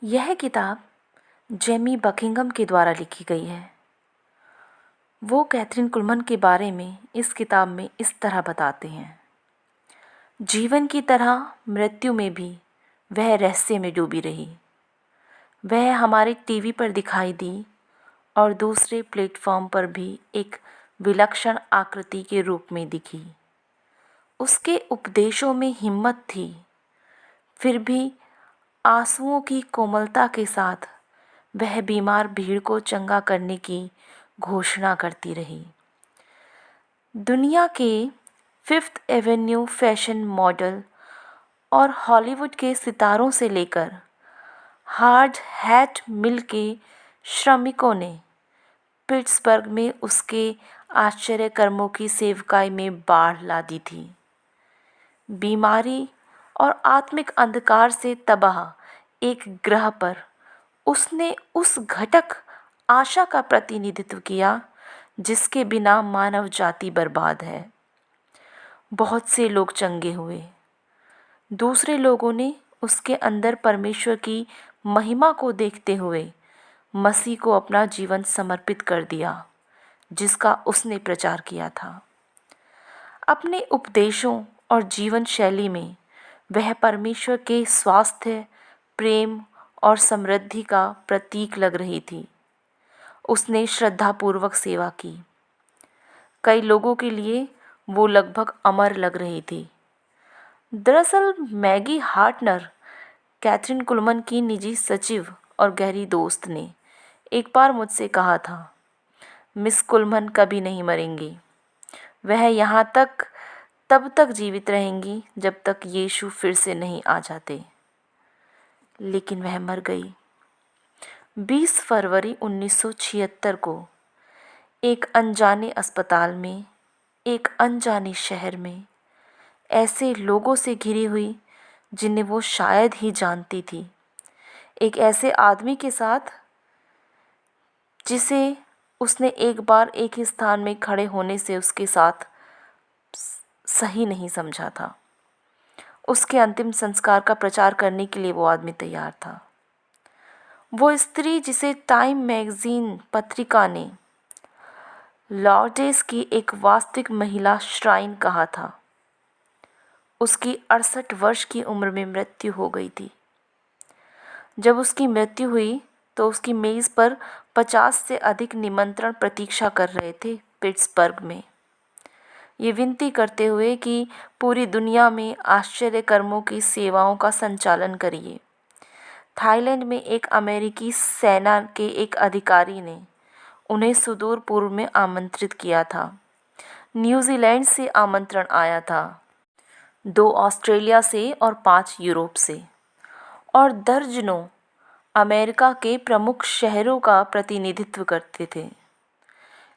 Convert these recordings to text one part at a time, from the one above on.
यह किताब Jamie Buckingham के द्वारा लिखी गई है। वो कैथरीन कुलमन के बारे में इस किताब में इस तरह बताते हैं। जीवन की तरह मृत्यु में भी वह रहस्य में डूबी रही। वह हमारे टीवी पर दिखाई दी और दूसरे प्लेटफॉर्म पर भी एक विलक्षण आकृति के रूप में दिखी। उसके उपदेशों में हिम्मत थी, फिर भी आंसुओं की कोमलता के साथ वह बीमार भीड़ को चंगा करने की घोषणा करती रही। दुनिया के फिफ्थ एवेन्यू फैशन मॉडल और हॉलीवुड के सितारों से लेकर हार्ड हैट मिल के श्रमिकों ने पिट्सबर्ग में उसके आश्चर्य कर्मों की सेवकाई में बाढ़ ला दी थी। बीमारी और आत्मिक अंधकार से तबाह एक ग्रह पर उसने उस घटक आशा का प्रतिनिधित्व किया जिसके बिना मानव जाति बर्बाद है। बहुत से लोग चंगे हुए। दूसरे लोगों ने उसके अंदर परमेश्वर की महिमा को देखते हुए मसीह को अपना जीवन समर्पित कर दिया, जिसका उसने प्रचार किया था। अपने उपदेशों और जीवन शैली में वह परमेश्वर के स्वास्थ्य, प्रेम और समृद्धि का प्रतीक लग रही थी। उसने श्रद्धापूर्वक सेवा की। कई लोगों के लिए वो लगभग अमर लग रही थी। दरअसल मैगी हार्टनर, कैथरीन कुलमन की निजी सचिव और गहरी दोस्त ने एक बार मुझसे कहा था, मिस कुलमन कभी नहीं मरेंगी। वह यहाँ तक तब तक जीवित रहेंगी जब तक यीशु फिर से नहीं आ जाते। लेकिन वह मर गई। 20 फरवरी 1976 को एक अनजाने अस्पताल में, एक अनजाने शहर में, ऐसे लोगों से घिरी हुई जिन्हें वो शायद ही जानती थी। एक ऐसे आदमी के साथ जिसे उसने एक बार एक ही स्थान में खड़े होने से उसके साथ सही नहीं समझा था। उसके अंतिम संस्कार का प्रचार करने के लिए वो आदमी तैयार था। वो स्त्री जिसे टाइम मैगजीन पत्रिका ने लॉर्डेस की एक वास्तविक महिला श्राइन कहा था, उसकी 68 वर्ष की उम्र में मृत्यु हो गई थी। जब उसकी मृत्यु हुई तो उसकी मेज़ पर 50 से अधिक निमंत्रण प्रतीक्षा कर रहे थे पिट्सबर्ग में, ये विनती करते हुए कि पूरी दुनिया में आश्चर्य कर्मों की सेवाओं का संचालन करिए। थाईलैंड में एक अमेरिकी सेना के एक अधिकारी ने उन्हें सुदूर पूर्व में आमंत्रित किया था। न्यूजीलैंड से आमंत्रण आया था, 2 ऑस्ट्रेलिया से और 5 यूरोप से, और दर्जनों अमेरिका के प्रमुख शहरों का प्रतिनिधित्व करते थे।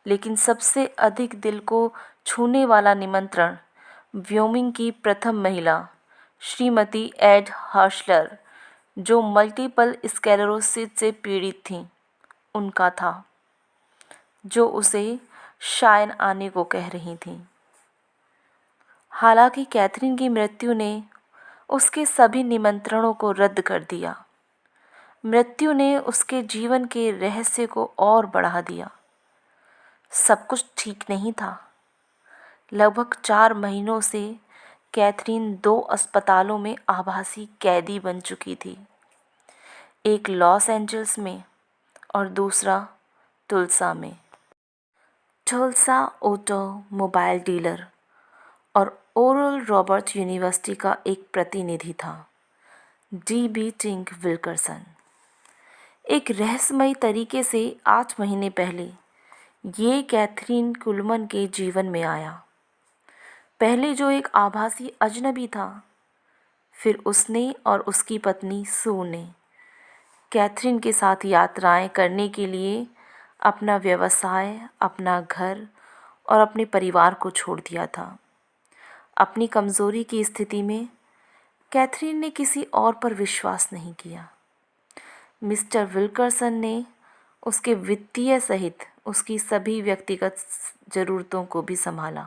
लेकिन सबसे अधिक दिल को छूने वाला निमंत्रण व्योमिंग की प्रथम महिला श्रीमती एड हर्शलर, जो मल्टीपल स्क्लेरोसिस से पीड़ित थीं, उनका था, जो उसे शायन आने को कह रही थीं। हालांकि कैथरीन की मृत्यु ने उसके सभी निमंत्रणों को रद्द कर दिया। मृत्यु ने उसके जीवन के रहस्य को और बढ़ा दिया। सब कुछ ठीक नहीं था। लगभग 4 महीनों से कैथरीन 2 अस्पतालों में आभासी कैदी बन चुकी थी, एक लॉस एंजल्स में और दूसरा तुलसा में। तुलसा ऑटोमोबाइल डीलर और ओरल रॉबर्ट यूनिवर्सिटी का एक प्रतिनिधि था, D.B. Tank Wilkerson. एक रहस्यमयी तरीके से 8 महीने पहले ये कैथरीन कुलमन के जीवन में आया। पहले जो एक आभासी अजनबी था, फिर उसने और उसकी पत्नी सू ने कैथरीन के साथ यात्राएं करने के लिए अपना व्यवसाय, अपना घर और अपने परिवार को छोड़ दिया था। अपनी कमज़ोरी की स्थिति में कैथरीन ने किसी और पर विश्वास नहीं किया। मिस्टर विल्करसन ने उसके वित्तीय सहित उसकी सभी व्यक्तिगत ज़रूरतों को भी संभाला।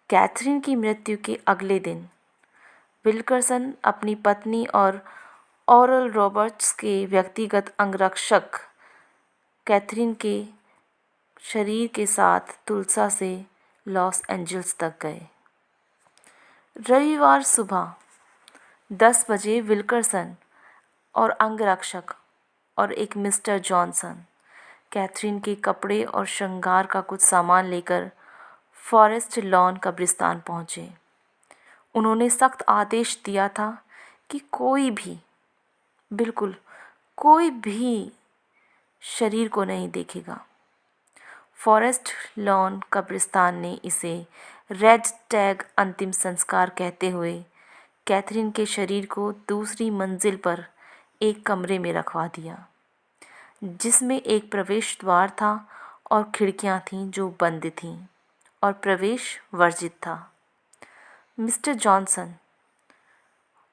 कैथरीन की मृत्यु के अगले दिन विल्करसन अपनी पत्नी और ओरल रॉबर्ट्स के व्यक्तिगत अंगरक्षक कैथरीन के शरीर के साथ तुलसा से लॉस एंजल्स तक गए। रविवार सुबह 10 बजे विल्करसन और अंगरक्षक और एक मिस्टर जॉनसन कैथरीन के कपड़े और श्रृंगार का कुछ सामान लेकर फॉरेस्ट लॉन कब्रिस्तान पहुंचे। उन्होंने सख्त आदेश दिया था कि कोई भी, बिल्कुल कोई भी शरीर को नहीं देखेगा। फॉरेस्ट लॉन कब्रिस्तान ने इसे रेड टैग अंतिम संस्कार कहते हुए कैथरीन के शरीर को दूसरी मंजिल पर एक कमरे में रखवा दिया, जिसमें एक प्रवेश द्वार था और खिड़कियां थीं जो बंद थीं और प्रवेश वर्जित था। मिस्टर जॉनसन,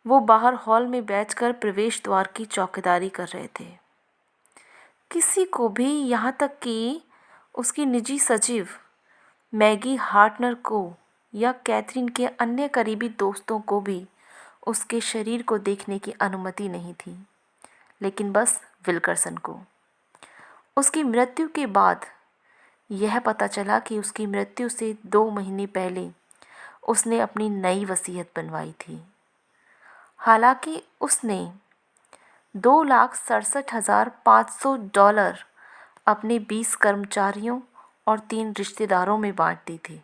वो बाहर हॉल में बैठकर प्रवेश द्वार की चौकीदारी कर रहे थे। किसी को भी, यहाँ तक कि उसकी निजी सचिव मैगी हार्टनर को या कैथरीन के अन्य करीबी दोस्तों को भी उसके शरीर को देखने की अनुमति नहीं थी, लेकिन बस विल्करसन को। उसकी मृत्यु के बाद यह पता चला कि उसकी मृत्यु से 2 महीने पहले उसने अपनी नई वसीयत बनवाई थी। हालांकि उसने $2,67,500 अपने 20 कर्मचारियों और 3 रिश्तेदारों में बांट दी थी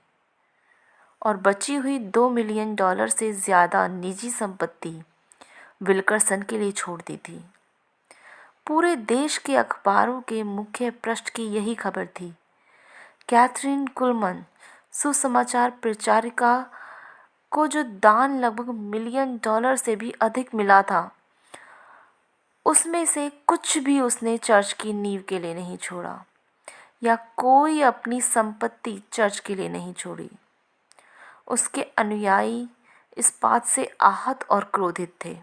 और बची हुई $2 मिलियन से ज़्यादा निजी संपत्ति विल्करसन के लिए छोड़ दी थी। पूरे देश के अखबारों के मुख्य पृष्ठ की यही खबर थी। कैथरीन कुलमन, सुसमाचार प्रचारिका को जो दान लगभग $1 मिलियन से भी अधिक मिला था, उसमें से कुछ भी उसने चर्च की नींव के लिए नहीं छोड़ा या कोई अपनी संपत्ति चर्च के लिए नहीं छोड़ी। उसके अनुयायी इस बात से आहत और क्रोधित थे,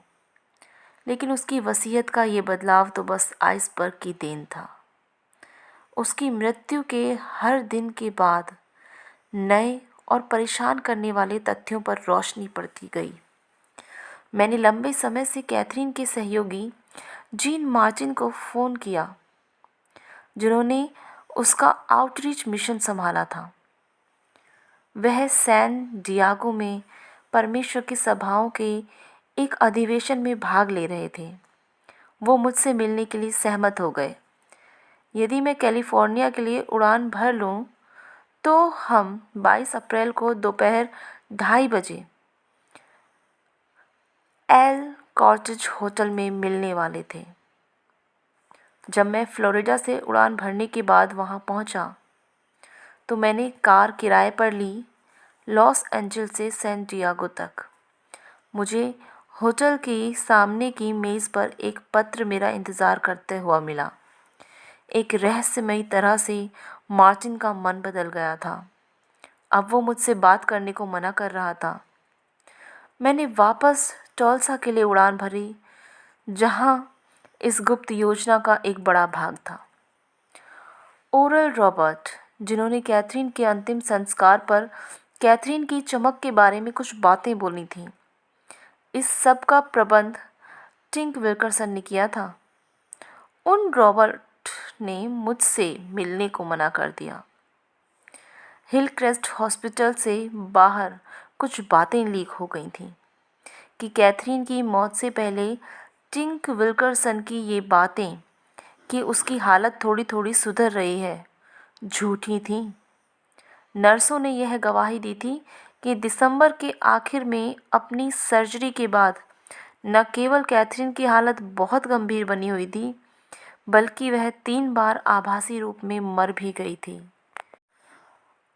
लेकिन उसकी वसीयत का ये बदलाव तो बस आइसबर्ग की देन था। उसकी मृत्यु के हर दिन के बाद नए और परेशान करने वाले तथ्यों पर रोशनी पड़ती गई। मैंने लंबे समय से कैथरीन के सहयोगी जीन मार्टिन को फ़ोन किया, जिन्होंने उसका आउटरीच मिशन संभाला था। वह सैन डियागो में परमेश्वर की सभाओं के एक अधिवेशन में भाग ले रहे थे। वो मुझसे मिलने के लिए सहमत हो गए। यदि मैं कैलिफोर्निया के लिए उड़ान भर लूं, तो हम 22 अप्रैल को दोपहर 2:30 बजे एल कॉर्टेज होटल में मिलने वाले थे। जब मैं फ्लोरिडा से उड़ान भरने के बाद वहां पहुंचा, तो मैंने कार किराए पर ली लॉस एंजल्स से सैन डियागो तक। मुझे होटल की सामने की मेज़ पर एक पत्र मेरा इंतज़ार करते हुआ मिला। एक रहस्यमयी तरह से मार्टिन का मन बदल गया था। अब वो मुझसे बात करने को मना कर रहा था। मैंने वापस टोल्सा के लिए उड़ान भरी, जहां इस गुप्त योजना का एक बड़ा भाग था। ओरल रॉबर्ट, जिन्होंने कैथरीन के अंतिम संस्कार पर कैथरीन की चमक के बारे में कुछ बातें बोली थीं, इस सब का प्रबंध टिंक विल्करसन ने किया था। उन रॉबर्ट ने मुझसे मिलने को मना कर दिया। हिलक्रेस्ट हॉस्पिटल से बाहर कुछ बातें लीक हो गई थीं कि कैथरीन की मौत से पहले टिंक विल्करसन की ये बातें कि उसकी हालत थोड़ी थोड़ी सुधर रही है, झूठी थीं। नर्सों ने यह गवाही दी थी कि दिसंबर के आखिर में अपनी सर्जरी के बाद न केवल कैथरीन की हालत बहुत गंभीर बनी हुई थी, बल्कि वह 3 बार आभासी रूप में मर भी गई थी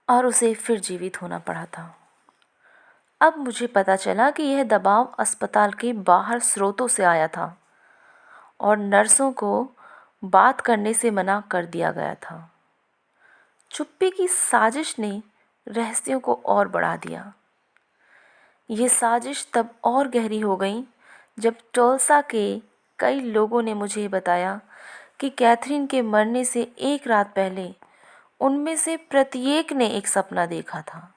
और उसे फिर जीवित होना पड़ा था। अब मुझे पता चला कि यह दबाव अस्पताल के बाहर स्रोतों से आया था और नर्सों को बात करने से मना कर दिया गया था। चुप्पी की साजिश ने रहस्यों को और बढ़ा दिया। ये साजिश तब और गहरी हो गई जब टोल्सा के कई लोगों ने मुझे बताया कि कैथरीन के मरने से एक रात पहले उनमें से प्रत्येक ने एक सपना देखा था।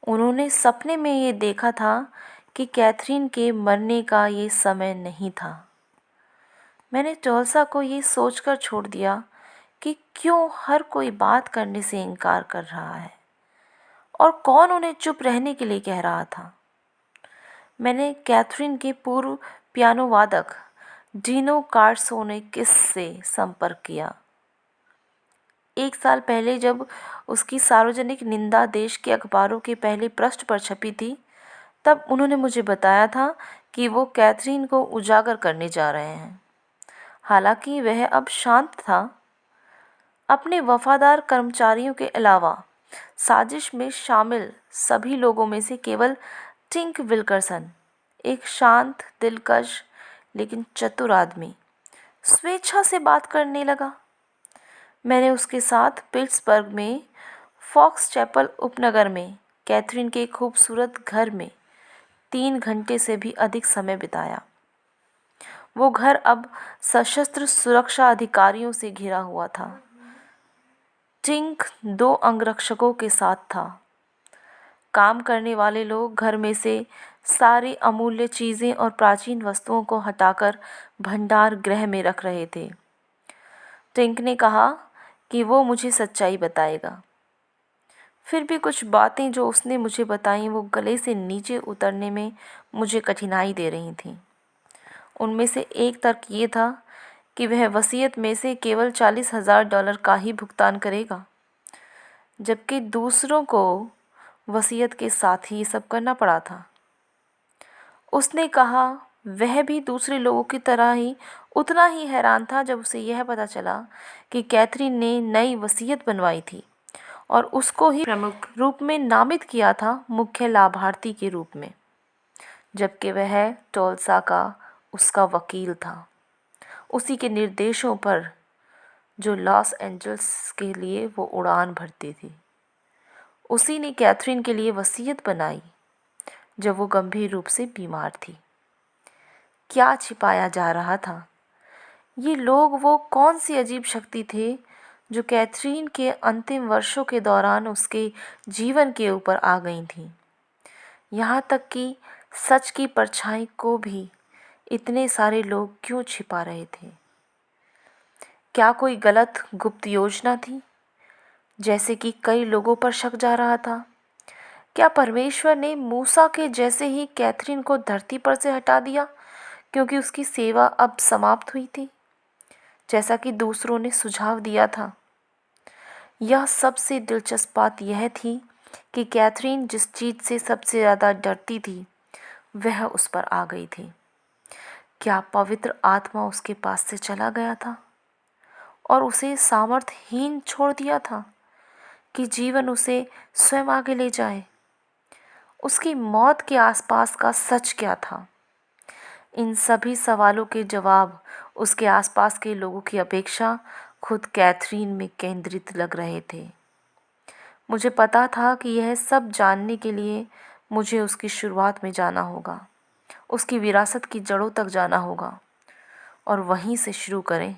उन्होंने सपने में ये देखा था कि कैथरीन के मरने का ये समय नहीं था। मैंने टोलसा को ये सोचकर छोड़ दिया कि क्यों हर कोई बात करने से इनकार कर रहा है और कौन उन्हें चुप रहने के लिए कह रहा था। मैंने कैथरीन के पूर्व पियानो वादक डीनो कार्सोनेकिस से संपर्क किया। 1 साल पहले जब उसकी सार्वजनिक निंदा देश के अखबारों के पहले पृष्ठ पर छपी थी, तब उन्होंने मुझे बताया था कि वो कैथरीन को उजागर करने जा रहे हैं। हालांकि वह अब शांत था। अपने वफादार कर्मचारियों के अलावा साजिश में शामिल सभी लोगों में से केवल टिंक विल्करसन, एक शांत, दिलकश लेकिन चतुर आदमी, स्वेच्छा से बात करने लगा। मैंने उसके साथ पिट्सबर्ग में फॉक्स चैपल उपनगर में कैथरीन के खूबसूरत घर में 3 घंटे से भी अधिक समय बिताया। वो घर अब सशस्त्र सुरक्षा अधिकारियों से घिरा हुआ था। टिंक 2 अंगरक्षकों के साथ था। काम करने वाले लोग घर में से सारी अमूल्य चीज़ें और प्राचीन वस्तुओं को हटाकर भंडार गृह में रख रहे थे। टिंक ने कहा कि वो मुझे सच्चाई बताएगा। फिर भी कुछ बातें जो उसने मुझे बताईं वो गले से नीचे उतरने में मुझे कठिनाई दे रही थीं। उनमें से एक तर्क ये था कि वह वसीयत में से केवल $40,000 का ही भुगतान करेगा, जबकि दूसरों को वसीयत के साथ ही ये सब करना पड़ा था। उसने कहा वह भी दूसरे लोगों की तरह ही उतना ही हैरान था जब उसे यह पता चला कि कैथरीन ने नई वसीयत बनवाई थी और उसको ही प्रमुख रूप में नामित किया था, मुख्य लाभार्थी के रूप में, जबकि वह टोलसा का उसका वकील था, उसी के निर्देशों पर जो लॉस एंजल्स के लिए वो उड़ान भरती थी। उसी ने कैथरीन के लिए वसीयत बनाई जब वो गंभीर रूप से बीमार थी। क्या छिपाया जा रहा था? ये लोग वो कौन सी अजीब शक्ति थे जो कैथरीन के अंतिम वर्षों के दौरान उसके जीवन के ऊपर आ गई थी, यहाँ तक कि सच की परछाई को भी इतने सारे लोग क्यों छिपा रहे थे? क्या कोई गलत गुप्त योजना थी, जैसे कि कई लोगों पर शक जा रहा था? क्या परमेश्वर ने मूसा के जैसे ही कैथरीन को धरती पर से हटा दिया क्योंकि उसकी सेवा अब समाप्त हुई थी, जैसा कि दूसरों ने सुझाव दिया था? यह सबसे दिलचस्प बात यह थी कि कैथरीन जिस चीज़ से सबसे ज़्यादा डरती थी वह उस पर आ गई थी। क्या पवित्र आत्मा उसके पास से चला गया था और उसे सामर्थ्यहीन छोड़ दिया था कि जीवन उसे स्वयं आगे ले जाए? उसकी मौत के आसपास का सच क्या था? इन सभी सवालों के जवाब उसके आसपास के लोगों की अपेक्षा खुद कैथरीन में केंद्रित लग रहे थे। मुझे पता था कि यह सब जानने के लिए मुझे उसकी शुरुआत में जाना होगा, उसकी विरासत की जड़ों तक जाना होगा और वहीं से शुरू करें